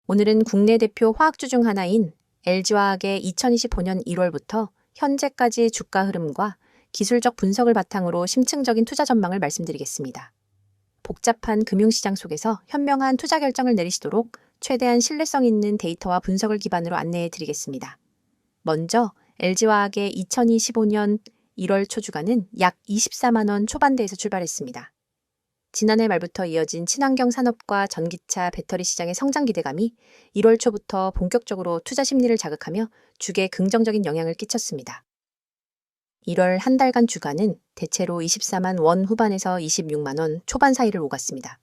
오늘은 국내 대표 화학주 중 하나인 LG화학의 2025년 1월부터 현재까지 주가 흐름과 기술적 분석을 바탕으로 심층적인 투자 전망을 말씀드리겠습니다. 복잡한 금융시장 속에서 현명한 투자 결정을 내리시도록 최대한 신뢰성 있는 데이터와 분석을 기반으로 안내해 드리겠습니다. 먼저 LG화학의 2025년 1월 초 주가는 약 24만 원 초반대에서 출발했습니다. 지난해 말부터 이어진 친환경 산업과 전기차 배터리 시장의 성장 기대감이 1월 초부터 본격적으로 투자 심리를 자극하며 주가에 긍정적인 영향을 끼쳤습니다. 1월 한 달간 주가는 대체로 24만 원 후반에서 26만 원 초반 사이를 오갔습니다.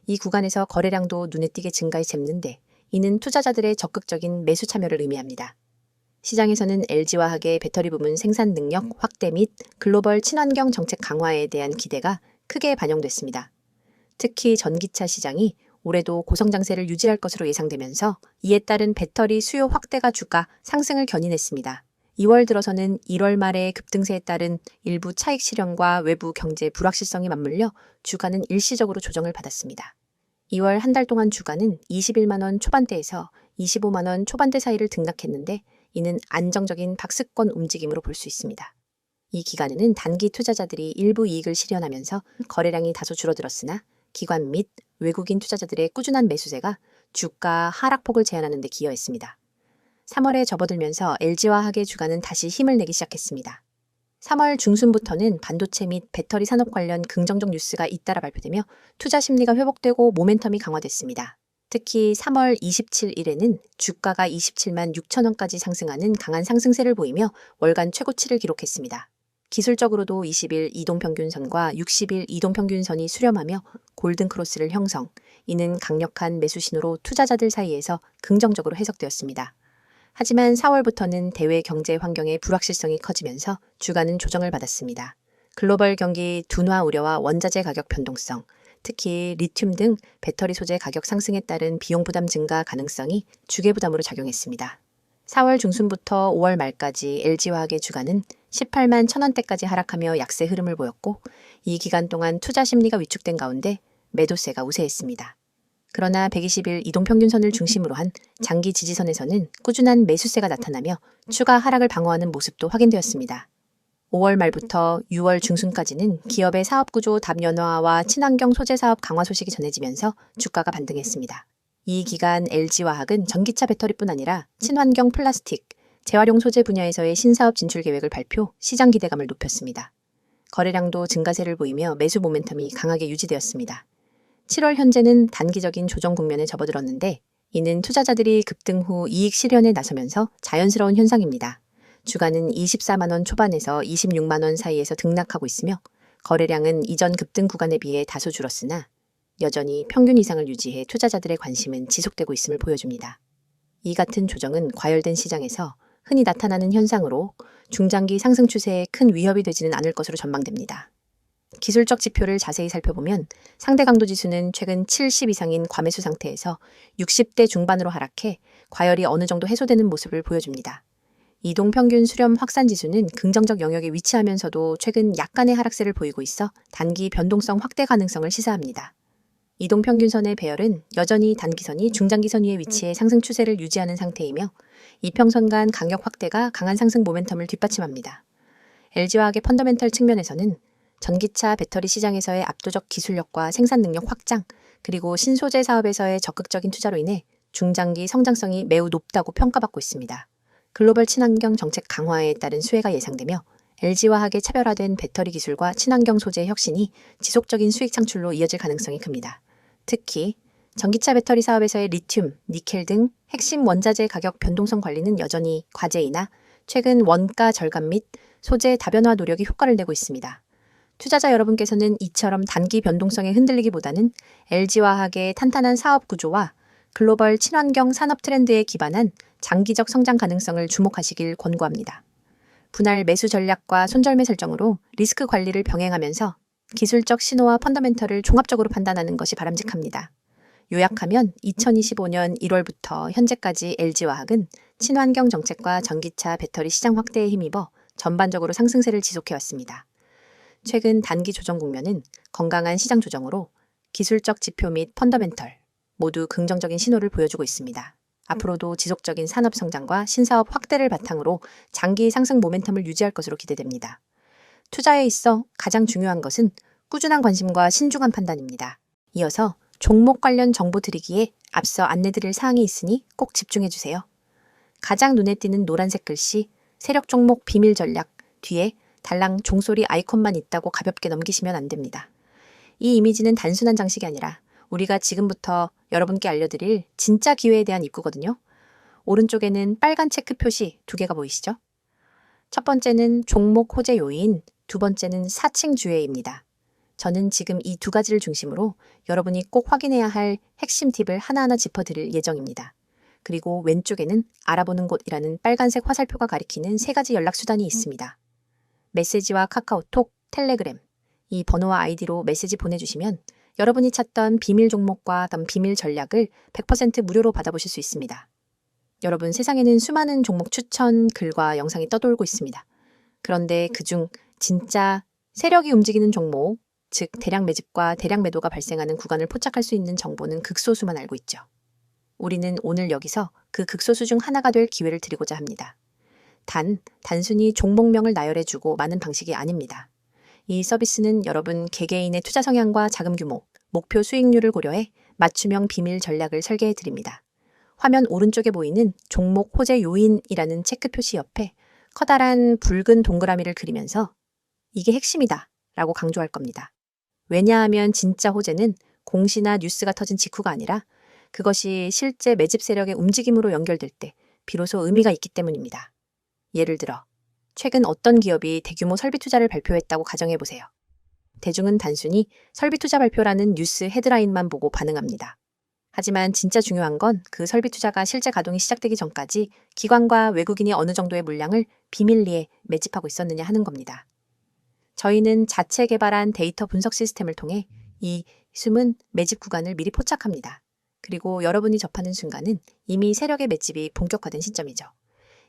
이 구간에서 거래량도 눈에 띄게 증가했는데 이는 투자자들의 적극적인 매수 참여를 의미합니다. 시장에서는 LG화학의 배터리 부문 생산 능력 확대 및 글로벌 친환경 정책 강화에 대한 기대가 크게 반영됐습니다. 특히 전기차 시장이 올해도 고성장세를 유지할 것으로 예상되면서 이에 따른 배터리 수요 확대가 주가 상승을 견인했습니다. 2월 들어서는 1월 말에 급등세에 따른 일부 차익 실현과 외부 경제 불확실성이 맞물려 주가는 일시적으로 조정을 받았습니다. 2월 한 달 동안 주가는 21만 원 초반대에서 25만 원 초반대 사이를 등락했는데 이는 안정적인 박스권 움직임으로 볼 수 있습니다. 이 기간에는 단기 투자자들이 일부 이익을 실현하면서 거래량이 다소 줄어들었으나 기관 및 외국인 투자자들의 꾸준한 매수세가 주가 하락폭을 제한하는 데 기여했습니다. 3월에 접어들면서 LG화학의 주가는 다시 힘을 내기 시작했습니다. 3월 중순부터는 반도체 및 배터리 산업 관련 긍정적 뉴스가 잇따라 발표되며 투자 심리가 회복되고 모멘텀이 강화됐습니다. 특히 3월 27일에는 주가가 27만 6천 원까지 상승하는 강한 상승세를 보이며 월간 최고치를 기록했습니다. 기술적으로도 20일 이동평균선과 60일 이동평균선이 수렴하며 골든크로스를 형성, 이는 강력한 매수 신호로 투자자들 사이에서 긍정적으로 해석되었습니다. 하지만 4월부터는 대외 경제 환경의 불확실성이 커지면서 주가는 조정을 받았습니다. 글로벌 경기 둔화 우려와 원자재 가격 변동성, 특히 리튬 등 배터리 소재 가격 상승에 따른 비용 부담 증가 가능성이 주가 부담으로 작용했습니다. 4월 중순부터 5월 말까지 LG화학의 주가는 18만 1,000원대까지 하락하며 약세 흐름을 보였고 이 기간 동안 투자 심리가 위축된 가운데 매도세가 우세했습니다. 그러나 120일 이동평균선을 중심으로 한 장기 지지선에서는 꾸준한 매수세가 나타나며 추가 하락을 방어하는 모습도 확인되었습니다. 5월 말부터 6월 중순까지는 기업의 사업구조 다변화와 친환경 소재 사업 강화 소식이 전해지면서 주가가 반등했습니다. 이 기간 LG화학은 전기차 배터리뿐 아니라 친환경 플라스틱, 재활용 소재 분야에서의 신사업 진출 계획을 발표, 시장 기대감을 높였습니다. 거래량도 증가세를 보이며 매수 모멘텀이 강하게 유지되었습니다. 7월 현재는 단기적인 조정 국면에 접어들었는데 이는 투자자들이 급등 후 이익 실현에 나서면서 자연스러운 현상입니다. 주가는 24만 원 초반에서 26만 원 사이에서 등락하고 있으며 거래량은 이전 급등 구간에 비해 다소 줄었으나 여전히 평균 이상을 유지해 투자자들의 관심은 지속되고 있음을 보여줍니다. 이 같은 조정은 과열된 시장에서 흔히 나타나는 현상으로 중장기 상승 추세에 큰 위협이 되지는 않을 것으로 전망됩니다. 기술적 지표를 자세히 살펴보면 상대 강도 지수는 최근 70 이상인 과매수 상태에서 60대 중반으로 하락해 과열이 어느 정도 해소되는 모습을 보여줍니다. 이동평균 수렴 확산 지수는 긍정적 영역에 위치하면서도 최근 약간의 하락세를 보이고 있어 단기 변동성 확대 가능성을 시사합니다. 이동평균선의 배열은 여전히 단기선이 중장기선 위에 위치해 상승 추세를 유지하는 상태이며 이평선 간 강력 확대가 강한 상승 모멘텀을 뒷받침합니다. LG화학의 펀더멘털 측면에서는 전기차 배터리 시장에서의 압도적 기술력과 생산 능력 확장, 그리고 신소재 사업에서의 적극적인 투자로 인해 중장기 성장성이 매우 높다고 평가받고 있습니다. 글로벌 친환경 정책 강화에 따른 수혜가 예상되며 LG화학의 차별화된 배터리 기술과 친환경 소재의 혁신이 지속적인 수익 창출로 이어질 가능성이 큽니다. 특히 전기차 배터리 사업에서의 리튬, 니켈 등 핵심 원자재 가격 변동성 관리는 여전히 과제이나 최근 원가 절감 및 소재 다변화 노력이 효과를 내고 있습니다. 투자자 여러분께서는 이처럼 단기 변동성에 흔들리기보다는 LG화학의 탄탄한 사업 구조와 글로벌 친환경 산업 트렌드에 기반한 장기적 성장 가능성을 주목하시길 권고합니다. 분할 매수 전략과 손절매 설정으로 리스크 관리를 병행하면서 기술적 신호와 펀더멘털을 종합적으로 판단하는 것이 바람직합니다. 요약하면 2025년 1월부터 현재까지 LG화학은 친환경 정책과 전기차 배터리 시장 확대에 힘입어 전반적으로 상승세를 지속해왔습니다. 최근 단기 조정 국면은 건강한 시장 조정으로 기술적 지표 및 펀더멘털, 모두 긍정적인 신호를 보여주고 있습니다. 앞으로도 지속적인 산업 성장과 신사업 확대를 바탕으로 장기 상승 모멘텀을 유지할 것으로 기대됩니다. 투자에 있어 가장 중요한 것은 꾸준한 관심과 신중한 판단입니다. 이어서 종목 관련 정보 드리기에 앞서 안내드릴 사항이 있으니 꼭 집중해주세요. 가장 눈에 띄는 노란색 글씨 세력 종목 비밀 전략 뒤에 달랑 종소리 아이콘만 있다고 가볍게 넘기시면 안 됩니다. 이 이미지는 단순한 장식이 아니라 우리가 지금부터 여러분께 알려드릴 진짜 기회에 대한 입구거든요. 오른쪽에는 빨간 체크 표시 2개가 보이시죠? 첫 번째는 종목 호재 요인, 두 번째는 사칭 주회입니다. 저는 지금 이 2가지를 중심으로 여러분이 꼭 확인해야 할 핵심 팁을 하나하나 짚어드릴 예정입니다. 그리고 왼쪽에는 알아보는 곳이라는 빨간색 화살표가 가리키는 3가지 연락수단이 있습니다. 메시지와 카카오톡, 텔레그램, 이 번호와 아이디로 메시지 보내주시면 여러분이 찾던 비밀 종목과 비밀 전략을 100% 무료로 받아보실 수 있습니다. 여러분, 세상에는 수많은 종목 추천 글과 영상이 떠돌고 있습니다. 그런데 그중 진짜 세력이 움직이는 종목, 즉 대량 매집과 대량 매도가 발생하는 구간을 포착할 수 있는 정보는 극소수만 알고 있죠. 우리는 오늘 여기서 그 극소수 중 하나가 될 기회를 드리고자 합니다. 단순히 종목명을 나열해주고 마는 방식이 아닙니다. 이 서비스는 여러분 개개인의 투자 성향과 자금 규모, 목표 수익률을 고려해 맞춤형 비밀 전략을 설계해 드립니다. 화면 오른쪽에 보이는 종목 호재 요인이라는 체크 표시 옆에 커다란 붉은 동그라미를 그리면서 이게 핵심이다 라고 강조할 겁니다. 왜냐하면 진짜 호재는 공시나 뉴스가 터진 직후가 아니라 그것이 실제 매집 세력의 움직임으로 연결될 때 비로소 의미가 있기 때문입니다. 예를 들어 최근 어떤 기업이 대규모 설비 투자를 발표했다고 가정해보세요. 대중은 단순히 설비 투자 발표라는 뉴스 헤드라인만 보고 반응합니다. 하지만 진짜 중요한 건 그 설비 투자가 실제 가동이 시작되기 전까지 기관과 외국인이 어느 정도의 물량을 비밀리에 매집하고 있었느냐 하는 겁니다. 저희는 자체 개발한 데이터 분석 시스템을 통해 이 숨은 매집 구간을 미리 포착합니다. 그리고 여러분이 접하는 순간은 이미 세력의 매집이 본격화된 시점이죠.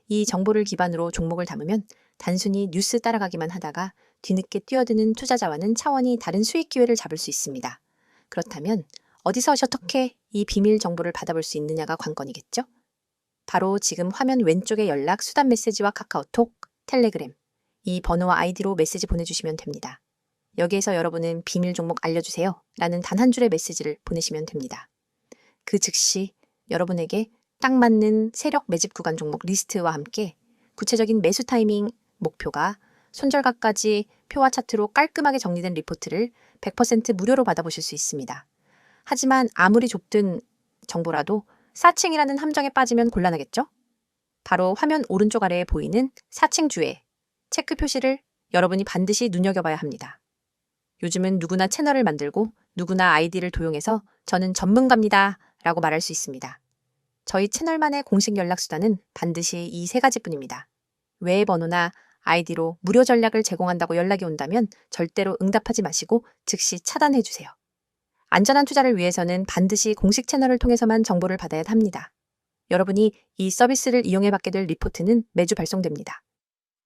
이 정보를 기반으로 종목을 담으면 단순히 뉴스 따라가기만 하다가 뒤늦게 뛰어드는 투자자와는 차원이 다른 수익 기회를 잡을 수 있습니다. 그렇다면 어디서 어떻게 이 비밀 정보를 받아볼 수 있느냐가 관건이겠죠? 바로 지금 화면 왼쪽의 연락, 수단 메시지와 카카오톡, 텔레그램, 이 번호와 아이디로 메시지 보내주시면 됩니다. 여기에서 여러분은 비밀 종목 알려주세요 라는 단 한 줄의 메시지를 보내시면 됩니다. 그 즉시 여러분에게 딱 맞는 세력 매집 구간 종목 리스트와 함께 구체적인 매수 타이밍, 목표가 손절가까지 표와 차트로 깔끔하게 정리된 리포트를 100% 무료로 받아보실 수 있습니다. 하지만 아무리 좁든 정보라도 사칭이라는 함정에 빠지면 곤란하겠죠? 바로 화면 오른쪽 아래에 보이는 사칭 주회, 체크 표시를 여러분이 반드시 눈여겨봐야 합니다. 요즘은 누구나 채널을 만들고 누구나 아이디를 도용해서 저는 전문가입니다 라고 말할 수 있습니다. 저희 채널만의 공식 연락수단은 반드시 이 3가지뿐입니다. 외의 번호나 아이디로 무료 전략을 제공한다고 연락이 온다면 절대로 응답하지 마시고 즉시 차단해주세요. 안전한 투자를 위해서는 반드시 공식 채널을 통해서만 정보를 받아야 합니다. 여러분이 이 서비스를 이용해 받게 될 리포트는 매주 발송됩니다.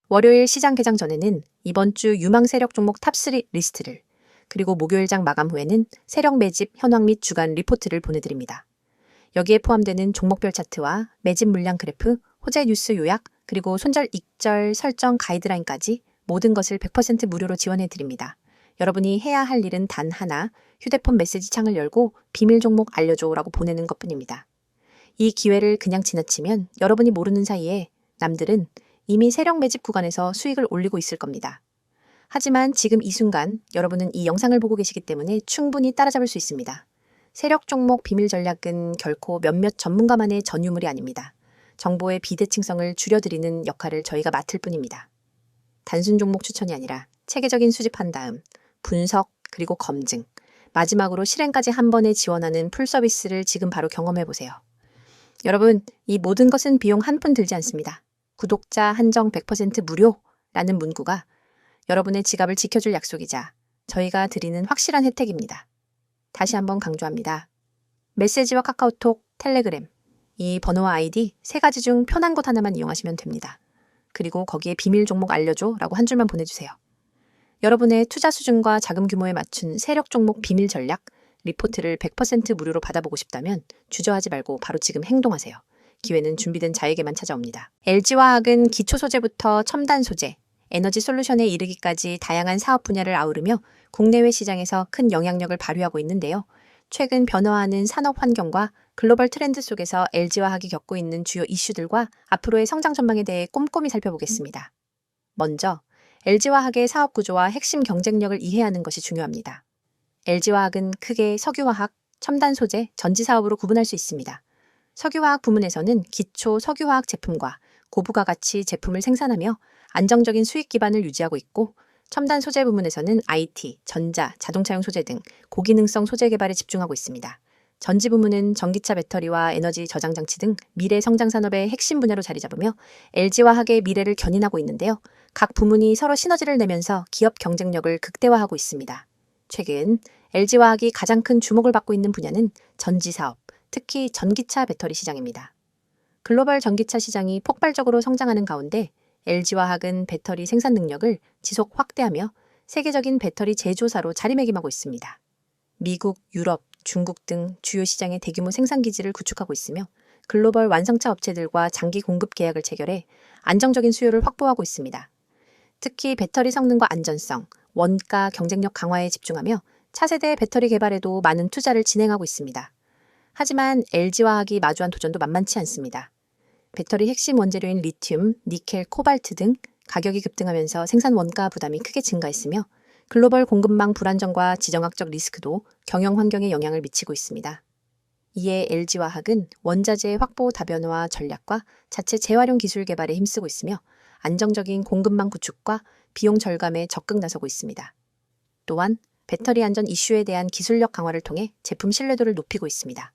월요일 시장 개장 전에는 이번 주 유망 세력 종목 탑3 리스트를, 그리고 목요일장 마감 후에는 세력 매집 현황 및 주간 리포트를 보내드립니다. 여기에 포함되는 종목별 차트와 매집 물량 그래프, 호재 뉴스 요약, 그리고 손절 익절 설정 가이드라인까지 모든 것을 100% 무료로 지원해드립니다. 여러분이 해야 할 일은 단 하나, 휴대폰 메시지 창을 열고 비밀 종목 알려줘 라고 보내는 것뿐입니다. 이 기회를 그냥 지나치면 여러분이 모르는 사이에 남들은 이미 세력 매집 구간에서 수익을 올리고 있을 겁니다. 하지만 지금 이 순간 여러분은 이 영상을 보고 계시기 때문에 충분히 따라잡을 수 있습니다. 세력 종목 비밀 전략은 결코 몇몇 전문가만의 전유물이 아닙니다. 정보의 비대칭성을 줄여드리는 역할을 저희가 맡을 뿐입니다. 단순 종목 추천이 아니라 체계적인 수집한 다음 분석 그리고 검증, 마지막으로 실행까지 한 번에 지원하는 풀 서비스를 지금 바로 경험해보세요. 여러분, 이 모든 것은 비용 한 푼 들지 않습니다. 구독자 한정 100% 무료라는 문구가 여러분의 지갑을 지켜줄 약속이자 저희가 드리는 확실한 혜택입니다. 다시 한번 강조합니다. 메시지와 카카오톡, 텔레그램, 이 번호와 아이디 3가지 중 편한 곳 하나만 이용하시면 됩니다. 그리고 거기에 비밀 종목 알려줘 라고 한 줄만 보내주세요. 여러분의 투자 수준과 자금 규모에 맞춘 세력 종목 비밀 전략 리포트를 100% 무료로 받아보고 싶다면 주저하지 말고 바로 지금 행동하세요. 기회는 준비된 자에게만 찾아옵니다. LG화학은 기초 소재부터 첨단 소재, 에너지 솔루션에 이르기까지 다양한 사업 분야를 아우르며 국내외 시장에서 큰 영향력을 발휘하고 있는데요. 최근 변화하는 산업 환경과 글로벌 트렌드 속에서 LG화학이 겪고 있는 주요 이슈들과 앞으로의 성장 전망에 대해 꼼꼼히 살펴보겠습니다. 먼저 LG화학의 사업 구조와 핵심 경쟁력을 이해하는 것이 중요합니다. LG화학은 크게 석유화학, 첨단 소재, 전지 사업으로 구분할 수 있습니다. 석유화학 부문에서는 기초 석유화학 제품과 고부가 가치 제품을 생산하며 안정적인 수익 기반을 유지하고 있고, 첨단 소재 부문에서는 IT, 전자, 자동차용 소재 등 고기능성 소재 개발에 집중하고 있습니다. 전지 부문은 전기차 배터리와 에너지 저장 장치 등 미래 성장 산업의 핵심 분야로 자리 잡으며 LG화학의 미래를 견인하고 있는데요. 각 부문이 서로 시너지를 내면서 기업 경쟁력을 극대화하고 있습니다. 최근 LG화학이 가장 큰 주목을 받고 있는 분야는 전지 사업, 특히 전기차 배터리 시장입니다. 글로벌 전기차 시장이 폭발적으로 성장하는 가운데 LG화학은 배터리 생산 능력을 지속 확대하며 세계적인 배터리 제조사로 자리매김하고 있습니다. 미국, 유럽, 중국 등 주요 시장의 대규모 생산 기지를 구축하고 있으며 글로벌 완성차 업체들과 장기 공급 계약을 체결해 안정적인 수요를 확보하고 있습니다. 특히 배터리 성능과 안전성, 원가 경쟁력 강화에 집중하며 차세대 배터리 개발에도 많은 투자를 진행하고 있습니다. 하지만 LG화학이 마주한 도전도 만만치 않습니다. 배터리 핵심 원재료인 리튬, 니켈, 코발트 등 가격이 급등하면서 생산 원가 부담이 크게 증가했으며 글로벌 공급망 불안정과 지정학적 리스크도 경영 환경에 영향을 미치고 있습니다. 이에 LG화학은 원자재 확보 다변화 전략과 자체 재활용 기술 개발에 힘쓰고 있으며 안정적인 공급망 구축과 비용 절감에 적극 나서고 있습니다. 또한 배터리 안전 이슈에 대한 기술력 강화를 통해 제품 신뢰도를 높이고 있습니다.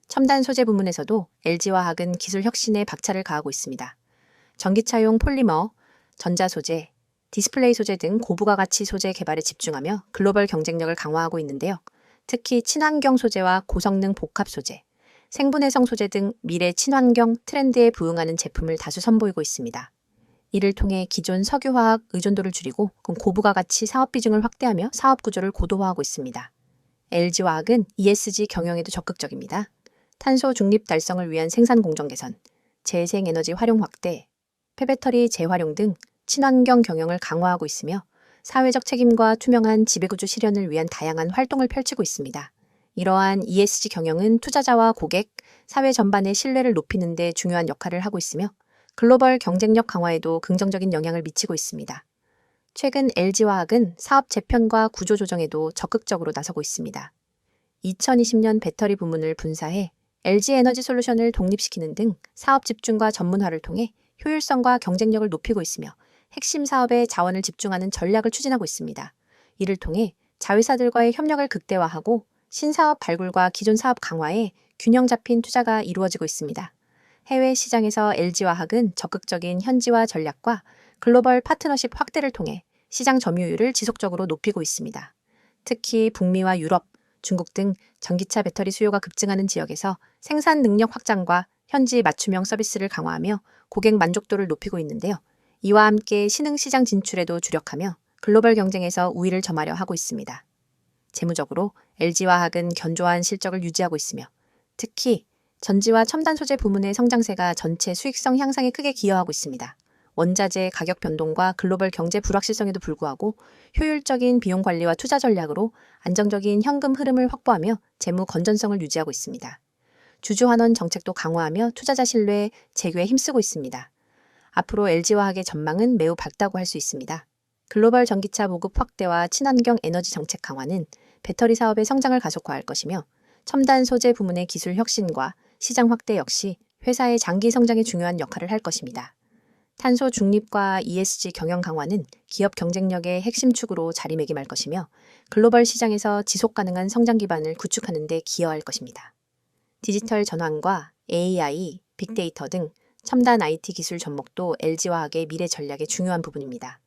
첨단 소재 부문에서도 LG화학은 기술 혁신에 박차를 가하고 있습니다. 전기차용 폴리머, 전자 소재, 디스플레이 소재 등 고부가 가치 소재 개발에 집중하며 글로벌 경쟁력을 강화하고 있는데요. 특히 친환경 소재와 고성능 복합 소재, 생분해성 소재 등 미래 친환경 트렌드에 부응하는 제품을 다수 선보이고 있습니다. 이를 통해 기존 석유화학 의존도를 줄이고 고부가 가치 사업 비중을 확대하며 사업 구조를 고도화하고 있습니다. LG화학은 ESG 경영에도 적극적입니다. 탄소 중립 달성을 위한 생산 공정 개선, 재생에너지 활용 확대, 폐배터리 재활용 등 친환경 경영을 강화하고 있으며 사회적 책임과 투명한 지배구조 실현을 위한 다양한 활동을 펼치고 있습니다. 이러한 ESG 경영은 투자자와 고객, 사회 전반의 신뢰를 높이는 데 중요한 역할을 하고 있으며 글로벌 경쟁력 강화에도 긍정적인 영향을 미치고 있습니다. 최근 LG화학은 사업 재편과 구조 조정에도 적극적으로 나서고 있습니다. 2020년 배터리 부문을 분사해 LG에너지솔루션을 독립시키는 등 사업 집중과 전문화를 통해 효율성과 경쟁력을 높이고 있으며 핵심 사업에 자원을 집중하는 전략을 추진하고 있습니다. 이를 통해 자회사들과의 협력을 극대화하고 신사업 발굴과 기존 사업 강화에 균형 잡힌 투자가 이루어지고 있습니다. 해외 시장에서 LG화학은 적극적인 현지화 전략과 글로벌 파트너십 확대를 통해 시장 점유율을 지속적으로 높이고 있습니다. 특히 북미와 유럽, 중국 등 전기차 배터리 수요가 급증하는 지역에서 생산 능력 확장과 현지 맞춤형 서비스를 강화하며 고객 만족도를 높이고 있는데요. 이와 함께 신흥 시장 진출에도 주력하며 글로벌 경쟁에서 우위를 점하려 하고 있습니다. 재무적으로 LG화학은 견조한 실적을 유지하고 있으며 특히 전지와 첨단 소재 부문의 성장세가 전체 수익성 향상에 크게 기여하고 있습니다. 원자재 가격 변동과 글로벌 경제 불확실성에도 불구하고 효율적인 비용 관리와 투자 전략으로 안정적인 현금 흐름을 확보하며 재무 건전성을 유지하고 있습니다. 주주환원 정책도 강화하며 투자자 신뢰 재교에 힘쓰고 있습니다. 앞으로 LG화학의 전망은 매우 밝다고 할 수 있습니다. 글로벌 전기차 보급 확대와 친환경 에너지 정책 강화는 배터리 사업의 성장을 가속화할 것이며 첨단 소재 부문의 기술 혁신과 시장 확대 역시 회사의 장기 성장에 중요한 역할을 할 것입니다. 탄소 중립과 ESG 경영 강화는 기업 경쟁력의 핵심 축으로 자리매김할 것이며 글로벌 시장에서 지속 가능한 성장 기반을 구축하는 데 기여할 것입니다. 디지털 전환과 AI, 빅데이터 등 첨단 IT 기술 접목도 LG화학의 미래 전략의 중요한 부분입니다.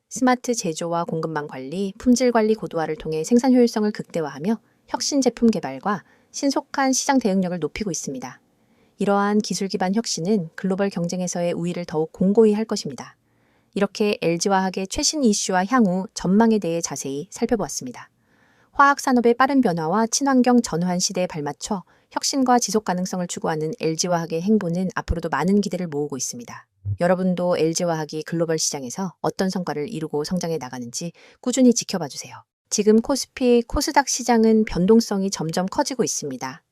스마트 제조와 공급망 관리, 품질 관리 고도화를 통해 생산 효율성을 극대화하며 혁신 제품 개발과 신속한 시장 대응력을 높이고 있습니다. 이러한 기술 기반 혁신은 글로벌 경쟁에서의 우위를 더욱 공고히 할 것입니다. 이렇게 LG화학의 최신 이슈와 향후 전망에 대해 자세히 살펴보았습니다. 화학산업의 빠른 변화와 친환경 전환 시대에 발맞춰 혁신과 지속 가능성을 추구하는 LG화학의 행보는 앞으로도 많은 기대를 모으고 있습니다. 여러분도 LG화학이 글로벌 시장에서 어떤 성과를 이루고 성장해 나가는지 꾸준히 지켜봐 주세요. 지금 코스피, 코스닥 시장은 변동성이 점점 커지고 있습니다.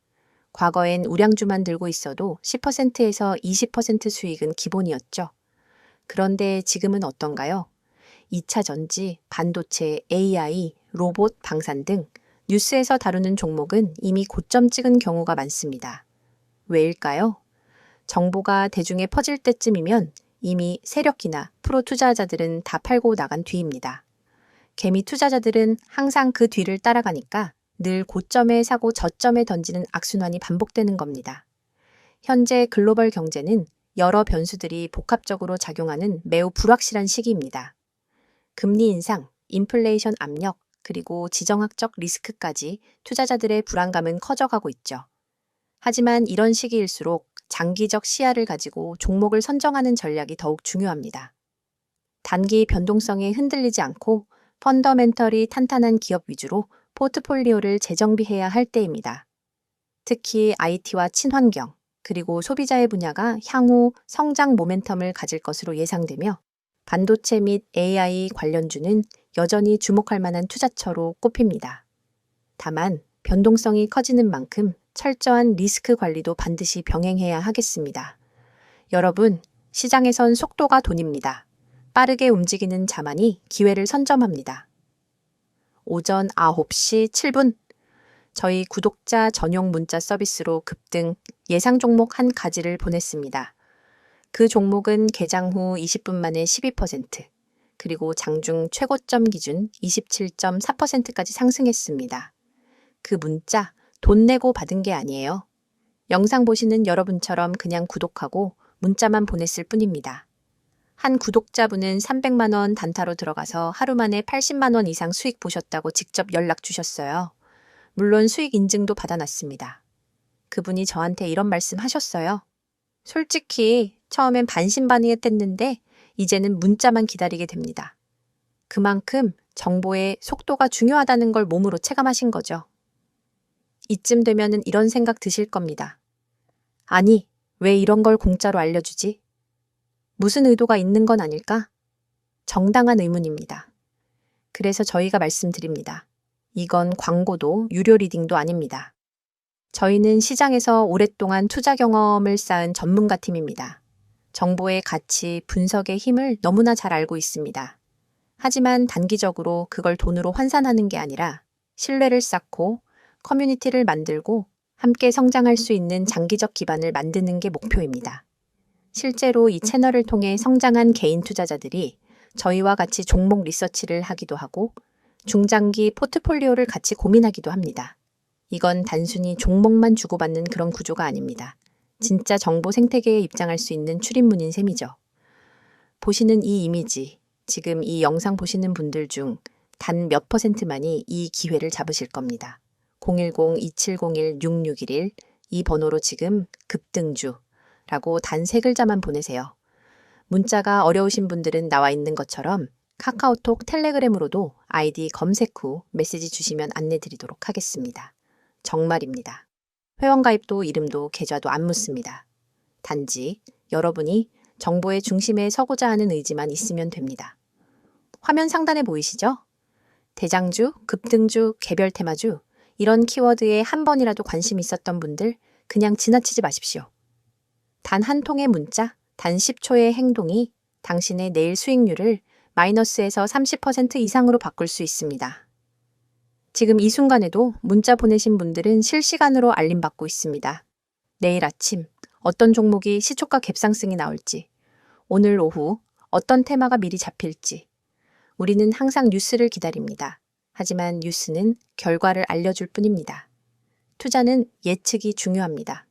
과거엔 우량주만 들고 있어도 10%에서 20% 수익은 기본이었죠. 그런데 지금은 어떤가요? 2차 전지, 반도체, AI, 로봇, 방산 등 뉴스에서 다루는 종목은 이미 고점 찍은 경우가 많습니다. 왜일까요? 정보가 대중에 퍼질 때쯤이면 이미 세력이나 프로 투자자들은 다 팔고 나간 뒤입니다. 개미 투자자들은 항상 그 뒤를 따라가니까 늘 고점에 사고 저점에 던지는 악순환이 반복되는 겁니다. 현재 글로벌 경제는 여러 변수들이 복합적으로 작용하는 매우 불확실한 시기입니다. 금리 인상, 인플레이션 압력, 그리고 지정학적 리스크까지 투자자들의 불안감은 커져가고 있죠. 하지만 이런 시기일수록 장기적 시야를 가지고 종목을 선정하는 전략이 더욱 중요합니다. 단기 변동성에 흔들리지 않고 펀더멘털이 탄탄한 기업 위주로 포트폴리오를 재정비해야 할 때입니다. 특히 IT와 친환경, 그리고 소비자의 분야가 향후 성장 모멘텀을 가질 것으로 예상되며 반도체 및 AI 관련주는 여전히 주목할 만한 투자처로 꼽힙니다. 다만 변동성이 커지는 만큼 철저한 리스크 관리도 반드시 병행해야 하겠습니다. 여러분, 시장에선 속도가 돈입니다. 빠르게 움직이는 자만이 기회를 선점합니다. 오전 9시 7분, 저희 구독자 전용 문자 서비스로 급등 예상 종목 한 가지를 보냈습니다. 그 종목은 개장 후 20분 만에 12%, 그리고 장중 최고점 기준 27.4%까지 상승했습니다. 그 문자 돈 내고 받은 게 아니에요. 영상 보시는 여러분처럼 그냥 구독하고 문자만 보냈을 뿐입니다. 한 구독자분은 300만 원 단타로 들어가서 하루 만에 80만 원 이상 수익 보셨다고 직접 연락 주셨어요. 물론 수익 인증도 받아놨습니다. 그분이 저한테 이런 말씀 하셨어요. 솔직히 처음엔 반신반의했는데 이제는 문자만 기다리게 됩니다. 그만큼 정보의 속도가 중요하다는 걸 몸으로 체감하신 거죠. 이쯤 되면은 이런 생각 드실 겁니다. 아니, 왜 이런 걸 공짜로 알려주지? 무슨 의도가 있는 건 아닐까? 정당한 의문입니다. 그래서 저희가 말씀드립니다. 이건 광고도 유료 리딩도 아닙니다. 저희는 시장에서 오랫동안 투자 경험을 쌓은 전문가 팀입니다. 정보의 가치, 분석의 힘을 너무나 잘 알고 있습니다. 하지만 단기적으로 그걸 돈으로 환산하는 게 아니라 신뢰를 쌓고 커뮤니티를 만들고 함께 성장할 수 있는 장기적 기반을 만드는 게 목표입니다. 실제로 이 채널을 통해 성장한 개인 투자자들이 저희와 같이 종목 리서치를 하기도 하고 중장기 포트폴리오를 같이 고민하기도 합니다. 이건 단순히 종목만 주고받는 그런 구조가 아닙니다. 진짜 정보 생태계에 입장할 수 있는 출입문인 셈이죠. 보시는 이 이미지, 지금 이 영상 보시는 분들 중 단 몇 %만이 이 기회를 잡으실 겁니다. 010-2701-6611 이 번호로 지금 급등주라고 단 3글자만 보내세요. 문자가 어려우신 분들은 나와 있는 것처럼 카카오톡, 텔레그램으로도 아이디 검색 후 메시지 주시면 안내 드리도록 하겠습니다. 정말입니다. 회원가입도 이름도 계좌도 안 묻습니다. 단지 여러분이 정보의 중심에 서고자 하는 의지만 있으면 됩니다. 화면 상단에 보이시죠? 대장주, 급등주, 개별 테마주 이런 키워드에 한 번이라도 관심 있었던 분들 그냥 지나치지 마십시오. 단 한 통의 문자, 단 10초의 행동이 당신의 내일 수익률을 마이너스에서 30% 이상으로 바꿀 수 있습니다. 지금 이 순간에도 문자 보내신 분들은 실시간으로 알림받고 있습니다. 내일 아침 어떤 종목이 시초가 갭상승이 나올지, 오늘 오후 어떤 테마가 미리 잡힐지, 우리는 항상 뉴스를 기다립니다. 하지만 뉴스는 결과를 알려줄 뿐입니다. 투자는 예측이 중요합니다.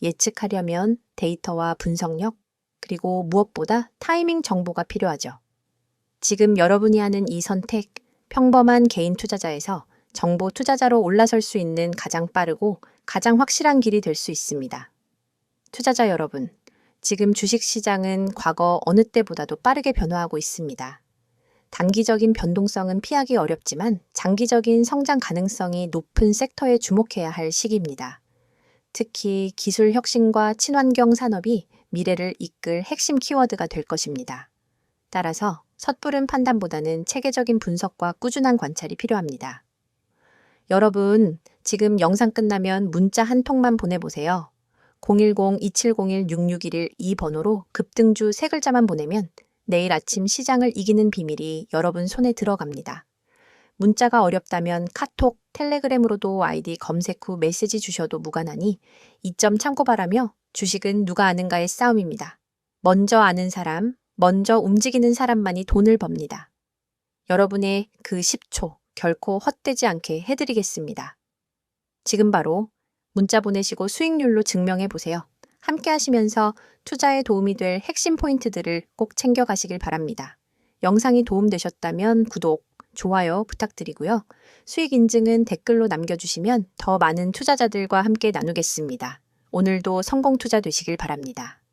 예측하려면 데이터와 분석력, 그리고 무엇보다 타이밍 정보가 필요하죠. 지금 여러분이 하는 이 선택, 평범한 개인 투자자에서 정보 투자자로 올라설 수 있는 가장 빠르고 가장 확실한 길이 될 수 있습니다. 투자자 여러분, 지금 주식시장은 과거 어느 때보다도 빠르게 변화하고 있습니다. 단기적인 변동성은 피하기 어렵지만 장기적인 성장 가능성이 높은 섹터에 주목해야 할 시기입니다. 특히 기술 혁신과 친환경 산업이 미래를 이끌 핵심 키워드가 될 것입니다. 따라서 섣부른 판단보다는 체계적인 분석과 꾸준한 관찰이 필요합니다. 여러분, 지금 영상 끝나면 문자 한 통만 보내보세요. 010-2701-6611 이 번호로 급등주 3글자만 보내면 내일 아침 시장을 이기는 비밀이 여러분 손에 들어갑니다. 문자가 어렵다면 카톡, 텔레그램으로도 아이디 검색 후 메시지 주셔도 무관하니 이점 참고 바라며 주식은 누가 아는가의 싸움입니다. 먼저 아는 사람, 먼저 움직이는 사람만이 돈을 법니다. 여러분의 그 10초 결코 헛되지 않게 해드리겠습니다. 지금 바로 문자 보내시고 수익률로 증명해 보세요. 함께 하시면서 투자에 도움이 될 핵심 포인트들을 꼭 챙겨가시길 바랍니다. 영상이 도움되셨다면 구독, 좋아요 부탁드리고요. 수익 인증은 댓글로 남겨주시면 더 많은 투자자들과 함께 나누겠습니다. 오늘도 성공 투자 되시길 바랍니다.